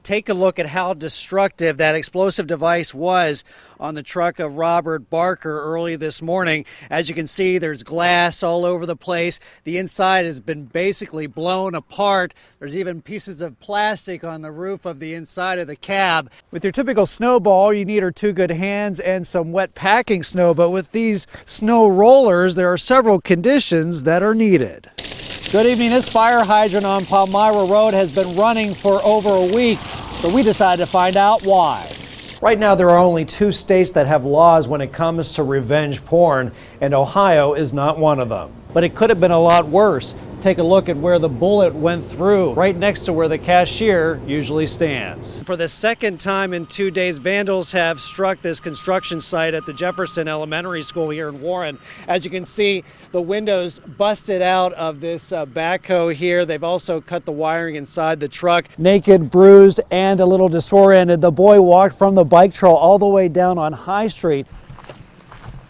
take a look at how destructive that explosive device was on the truck of Robert Barker early this morning. As you can see, there's glass all over the place. The inside has been basically blown apart. There's even pieces of plastic on the roof of the inside of the cab. With your typical snowball, all you need are 2 good hands and some wet packing snow, but with these snow rollers, there are several conditions that are needed. Good evening. This fire hydrant on Palmyra Road has been running for over a week, so we decided to find out why. Right now, there are only 2 states that have laws when it comes to revenge porn, and Ohio is not one of them. But it could have been a lot worse. Take a look at where the bullet went through, right next to where the cashier usually stands. For the second time in 2 days, vandals have struck this construction site at the Jefferson Elementary School here in Warren. As you can see, the windows busted out of this backhoe here. They've also cut the wiring inside the truck. Naked, bruised, and a little disoriented, the boy walked from the bike trail all the way down on High Street.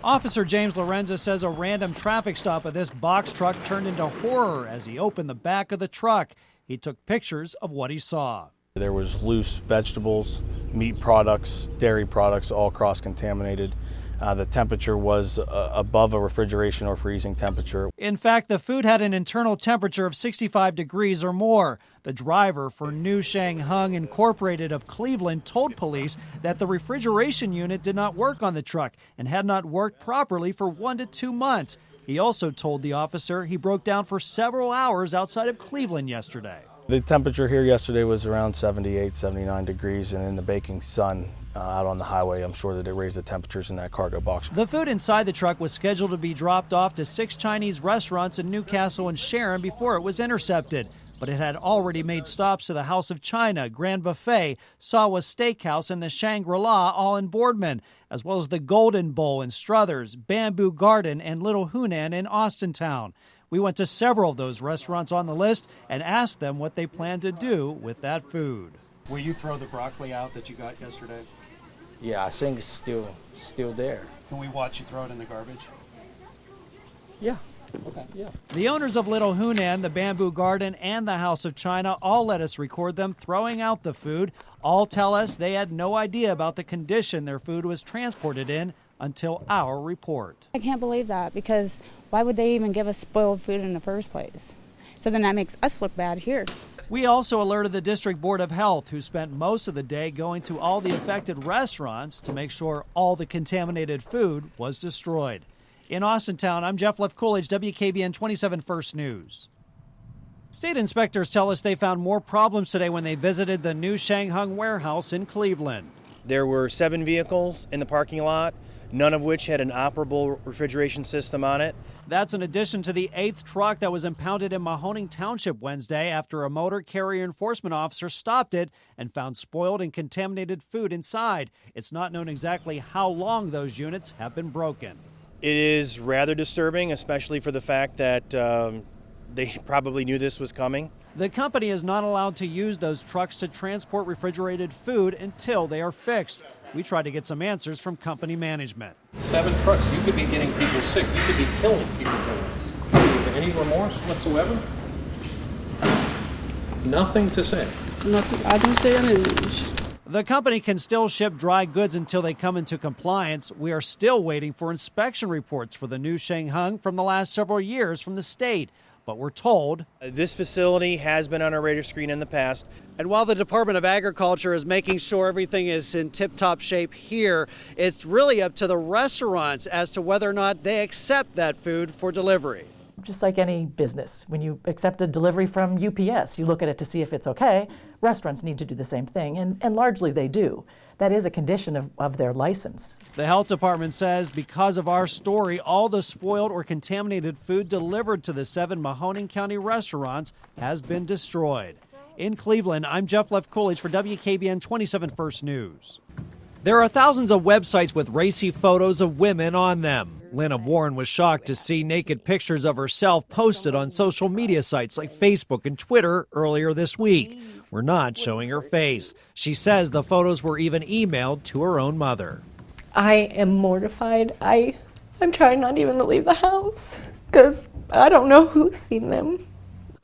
Officer James Lorenza says a random traffic stop of this box truck turned into horror as he opened the back of the truck. He took pictures of what he saw. There was loose vegetables, meat products, dairy products, all cross-contaminated. The temperature was above a refrigeration or freezing temperature. In fact, the food had an internal temperature of 65 degrees or more. The driver for New Shang Hung Incorporated of Cleveland told police that the refrigeration unit did not work on the truck and had not worked properly for 1 to 2 months. He also told the officer he broke down for several hours outside of Cleveland yesterday. The temperature here yesterday was around 78, 79 degrees, and in the baking sun out on the highway, I'm sure that it raised the temperatures in that cargo box. The food inside the truck was scheduled to be dropped off to 6 Chinese restaurants in Newcastle and Sharon before it was intercepted. But it had already made stops to the House of China, Grand Buffet, Sawa Steakhouse, and the Shangri-La, all in Boardman, as well as the Golden Bowl in Struthers, Bamboo Garden, and Little Hunan in Austintown. We went to several of those restaurants on the list and asked them what they plan to do with that food. Will you throw the broccoli out that you got yesterday? Yeah, I think it's still there. Can we watch you throw it in the garbage? Yeah. Okay. Yeah. The owners of Little Hunan, the Bamboo Garden, and the House of China all let us record them throwing out the food. All tell us they had no idea about the condition their food was transported in until our report. I can't believe that, because why would they even give us spoiled food in the first place? So then that makes us look bad here. We also alerted the District Board of Health, who spent most of the day going to all the affected restaurants to make sure all the contaminated food was destroyed. In Austintown, I'm Jeff Levkulich, WKBN 27 First News. State inspectors tell us they found more problems today when they visited the new Shang Hung warehouse in Cleveland. There were 7 vehicles in the parking lot, none of which had an operable refrigeration system on it. That's in addition to the 8th truck that was impounded in Mahoning Township Wednesday after a motor carrier enforcement officer stopped it and found spoiled and contaminated food inside. It's not known exactly how long those units have been broken. It is rather disturbing, especially for the fact that they probably knew this was coming. The company is not allowed to use those trucks to transport refrigerated food until they are fixed. We tried to get some answers from company management. 7 trucks, you could be getting people sick. You could be killing people doing this. Any remorse whatsoever? Nothing to say. Nothing. I don't say anything. The company can still ship dry goods until they come into compliance. We are still waiting for inspection reports for the new Shang Hung from the last several years from the state. But we're told This facility has been on our radar screen in the past. And while the Department of Agriculture is making sure everything is in tip-top shape here, it's really up to the restaurants as to whether or not they accept that food for delivery. Just like any business, when you accept a delivery from UPS, you look at it to see if it's okay. Restaurants need to do the same thing, and largely they do. That is a condition of their license. The health department says because of our story, all the spoiled or contaminated food delivered to the 7 Mahoning County restaurants has been destroyed. In Cleveland, I'm Jeff Levkulich for WKBN 27 First News. There are thousands of websites with racy photos of women on them. Lynn of Warren was shocked to see naked pictures of herself posted on social media sites like Facebook and Twitter earlier this week. We're not showing her face. She says the photos were even emailed to her own mother. I am mortified. I'm trying not even to leave the house because I don't know who's seen them.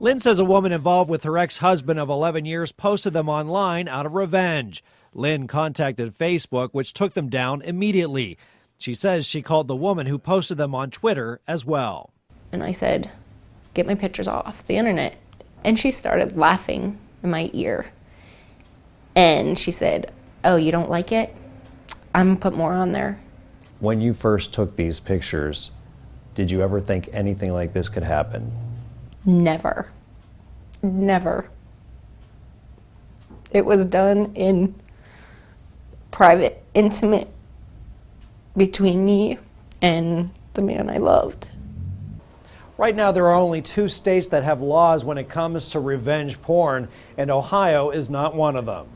Lynn says a woman involved with her ex-husband of 11 years posted them online out of revenge. Lynn contacted Facebook, which took them down immediately. She says she called the woman who posted them on Twitter as well. And I said, get my pictures off the internet. And she started laughing in my ear. And she said, oh, you don't like it? I'm gonna put more on there. When you first took these pictures, did you ever think anything like this could happen? Never. Never. It was done in private, intimate, between me and the man I loved. Right now, there are only 2 states that have laws when it comes to revenge porn, and Ohio is not one of them.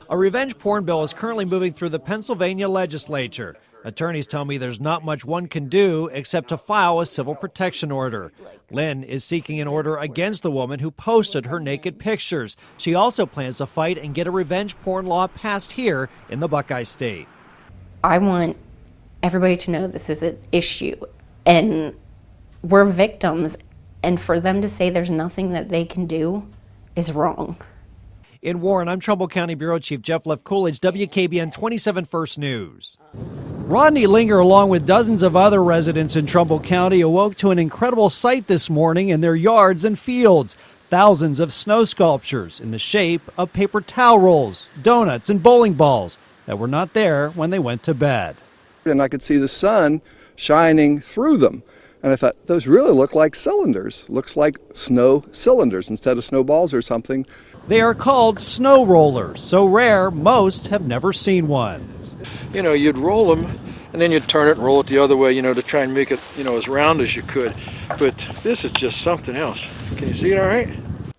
A revenge porn bill is currently moving through the Pennsylvania legislature. Attorneys tell me there's not much one can do except to file a civil protection order. Lynn is seeking an order against the woman who posted her naked pictures. She also plans to fight and get a revenge porn law passed here in the Buckeye State. I want everybody to know this is an issue, and we're victims, and for them to say there's nothing that they can do is wrong. In Warren, I'm Trumbull County Bureau Chief Jeff Levkulich, WKBN 27 First News. Rodney Linger, along with dozens of other residents in Trumbull County, awoke to an incredible sight this morning in their yards and fields. Thousands of snow sculptures in the shape of paper towel rolls, donuts, and bowling balls that were not there when they went to bed. And I could see the sun shining through them. And I thought, those really look like cylinders. Looks like snow cylinders instead of snowballs or something. They are called snow rollers, so rare most have never seen one. You know, you'd roll them and then you'd turn it and roll it the other way, you know, to try and make it, you know, as round as you could. But this is just something else. Can you see it all right?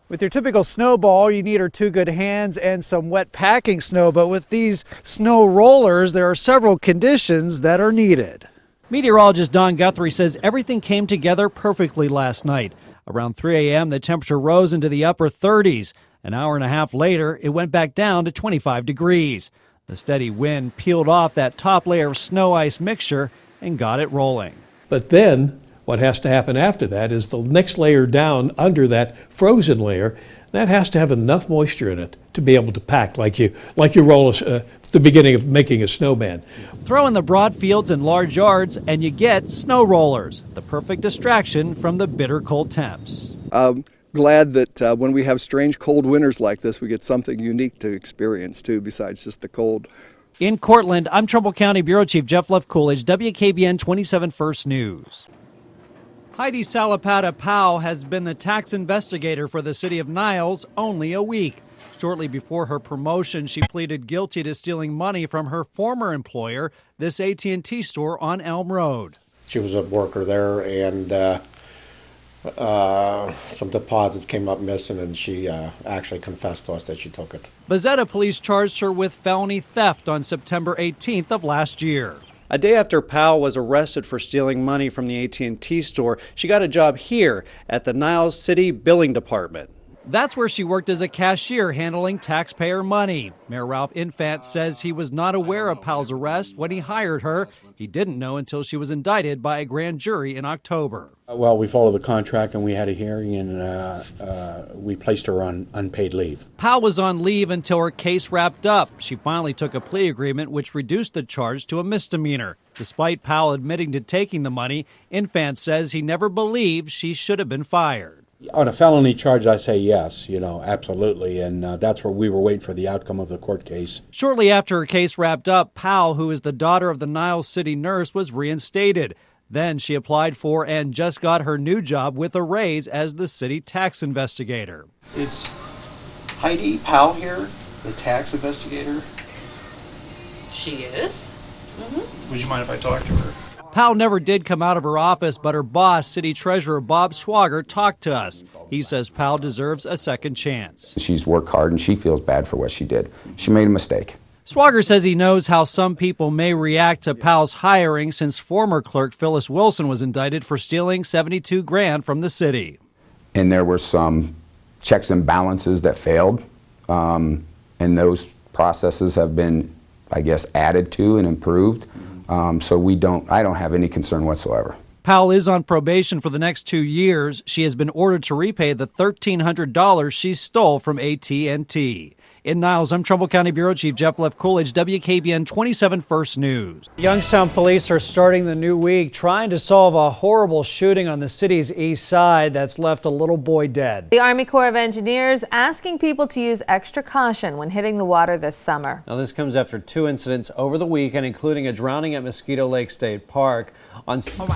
With your typical snowball, all you need are 2 good hands and some wet packing snow. But with these snow rollers, there are several conditions that are needed. Meteorologist Don Guthrie says everything came together perfectly last night. Around 3 a.m., the temperature rose into the upper 30s. An hour and a half later, it went back down to 25 degrees. The steady wind peeled off that top layer of snow ice mixture and got it rolling. But then what has to happen after that is the next layer down under that frozen layer, that has to have enough moisture in it to be able to pack like you roll the beginning of making a snowman. Throw in the broad fields and large yards and you get snow rollers, the perfect distraction from the bitter cold temps. Glad that when we have strange cold winters like this, we get something unique to experience too, besides just the cold. In Cortland, I'm Trumbull County Bureau Chief Jeff Levkulich, WKBN 27 First News. Heidi Salapata Powell has been the tax investigator for the city of Niles only a week. Shortly before her promotion, she pleaded guilty to stealing money from her former employer, this AT&T store on Elm Road. She was a worker there, and some deposits came up missing, and she actually confessed to us that she took it. Bezetta police charged her with felony theft on September 18th of last year. A day after Powell was arrested for stealing money from the AT&T store, she got a job here at the Niles City Billing Department. That's where she worked as a cashier handling taxpayer money. Mayor Ralph Infant says he was not aware of Powell's arrest when he hired her. He didn't know until she was indicted by a grand jury in October. Well, we followed the contract and we had a hearing, and we placed her on unpaid leave. Powell was on leave until her case wrapped up. She finally took a plea agreement which reduced the charge to a misdemeanor. Despite Powell admitting to taking the money, Infant says he never believed she should have been fired. On a felony charge, I say yes, absolutely, and that's where we were waiting for the outcome of the court case. Shortly after her case wrapped up, Powell, who is the daughter of the Niles City nurse, was reinstated. Then she applied for and just got her new job with a raise as the city tax investigator. Is Heidi Powell here, the tax investigator? She is. Would you mind if I talk to her? Powell never did come out of her office, but her boss, City Treasurer Bob Schwager, talked to us. He says Powell deserves a second chance. She's worked hard and she feels bad for what she did. She made a mistake. Schwager says he knows how some people may react to Powell's hiring since former clerk Phyllis Wilson was indicted for stealing $72,000 from the city. And there were some checks and balances that failed, and those processes have been, I guess, added to and improved. So I don't have any concern whatsoever. Powell is on probation for the next 2 years. She has been ordered to repay the $1,300 she stole from AT&T. In Niles, I'm Trumbull County Bureau Chief Jeff Levkulich, WKBN 27 First News. Youngstown police are starting the new week trying to solve a horrible shooting on the city's east side that's left a little boy dead. The Army Corps of Engineers asking people to use extra caution when hitting the water this summer. Now, this comes after 2 incidents over the weekend, including a drowning at Mosquito Lake State Park.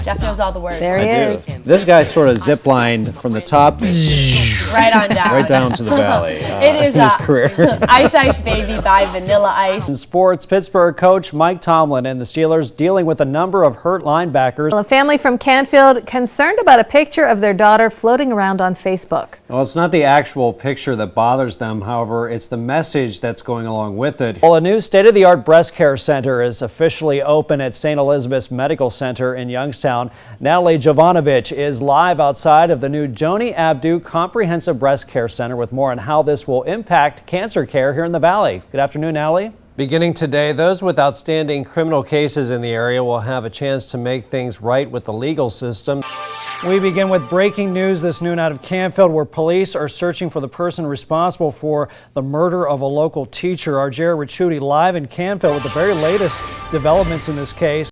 Jeff knows all the words. There he is. This guy sort of ziplined from the top Right on down. right down to the valley. It is in his career. Ice Ice Baby by Vanilla Ice. In sports, Pittsburgh coach Mike Tomlin and the Steelers dealing with a number of hurt linebackers. A family from Canfield concerned about a picture of their daughter floating around on Facebook. Well, it's not the actual picture that bothers them, however, it's the message that's going along with it. Well, a new state-of-the-art breast care center is officially open at St. Elizabeth's Medical Center in Youngstown. Natalie Jovanovich is live outside of the new Joni Abdu Comprehensive Breast Care Center with more on how this will impact cancer care here in the Valley. Good afternoon, Natalie. Beginning today, those with outstanding criminal cases in the area will have a chance to make things right with the legal system. We begin with breaking news this noon out of Canfield, where police are searching for the person responsible for the murder of a local teacher. Our Jared Ricciuti live in Canfield with the very latest developments in this case.